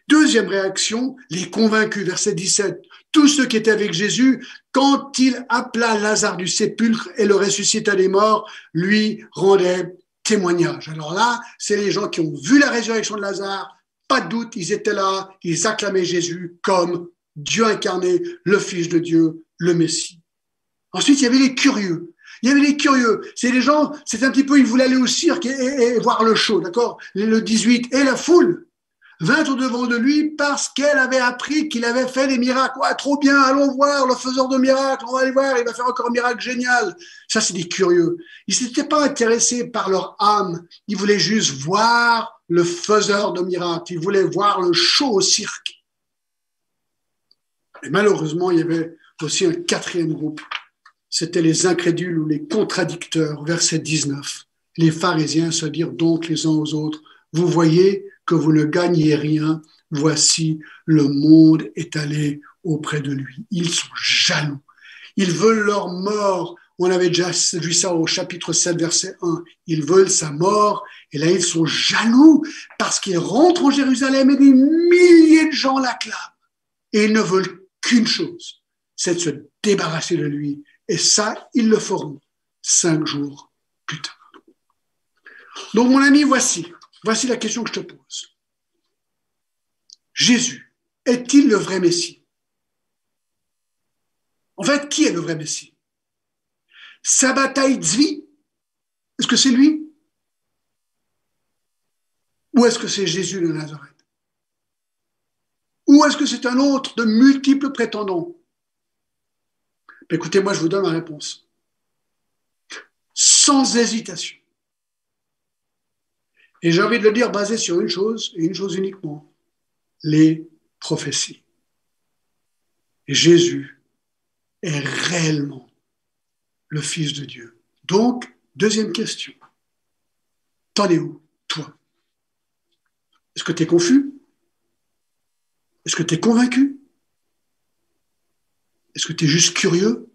Deuxième réaction, les convaincus, verset 17. Tous ceux qui étaient avec Jésus, quand il appela Lazare du sépulcre et le ressuscita des morts, lui rendaient témoignage. Alors là, c'est les gens qui ont vu la résurrection de Lazare, pas de doute, ils étaient là, ils acclamaient Jésus comme Dieu incarné, le Fils de Dieu, le Messie. Ensuite, il y avait les curieux. Il y avait les curieux. C'est les gens, c'est un petit peu, ils voulaient aller au cirque et voir le show, d'accord? Le 18. Et la foule vint au-devant de lui parce qu'elle avait appris qu'il avait fait des miracles. Ouais, trop bien, allons voir le faiseur de miracles, on va aller voir, il va faire encore un miracle génial. Ça, c'est des curieux. Ils n'étaient pas intéressés par leur âme, ils voulaient juste voir le faiseur de miracles, ils voulaient voir le show au cirque. Et malheureusement, il y avait aussi un quatrième groupe. C'était les incrédules ou les contradicteurs, verset 19. Les pharisiens se dirent donc les uns aux autres, vous voyez que vous ne gagnez rien, voici, le monde est allé auprès de lui. Ils sont jaloux. Ils veulent leur mort. On avait déjà vu ça au chapitre 7, verset 1. Ils veulent sa mort. Et là, ils sont jaloux parce qu'ils rentrent en Jérusalem et des milliers de gens l'acclament. Et ils ne veulent qu'une chose, c'est de se débarrasser de lui. Et ça, ils le feront 5 jours plus tard. Donc, mon ami, voici la question que je te pose. Jésus, est-il le vrai Messie? En fait, qui est le vrai Messie? Sabbatai Tzvi, est-ce que c'est lui? Ou est-ce que c'est Jésus de Nazareth? Ou est-ce que c'est un autre de multiples prétendants? Écoutez, moi, je vous donne ma réponse. Sans hésitation. Et j'ai envie de le dire basé sur une chose, et une chose uniquement, les prophéties. Et Jésus est réellement le Fils de Dieu. Donc, deuxième question. T'en es où, toi? Est-ce que tu es confus? Est-ce que tu es convaincu? Est-ce que tu es juste curieux?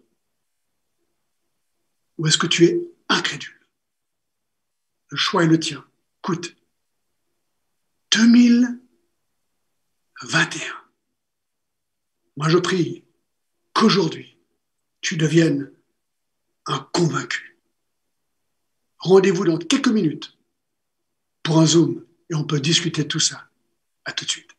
Ou est-ce que tu es incrédule? Le choix est le tien. Écoute, 2021, moi je prie qu'aujourd'hui, tu deviennes un convaincu. Rendez-vous dans quelques minutes pour un Zoom et on peut discuter de tout ça. À tout de suite.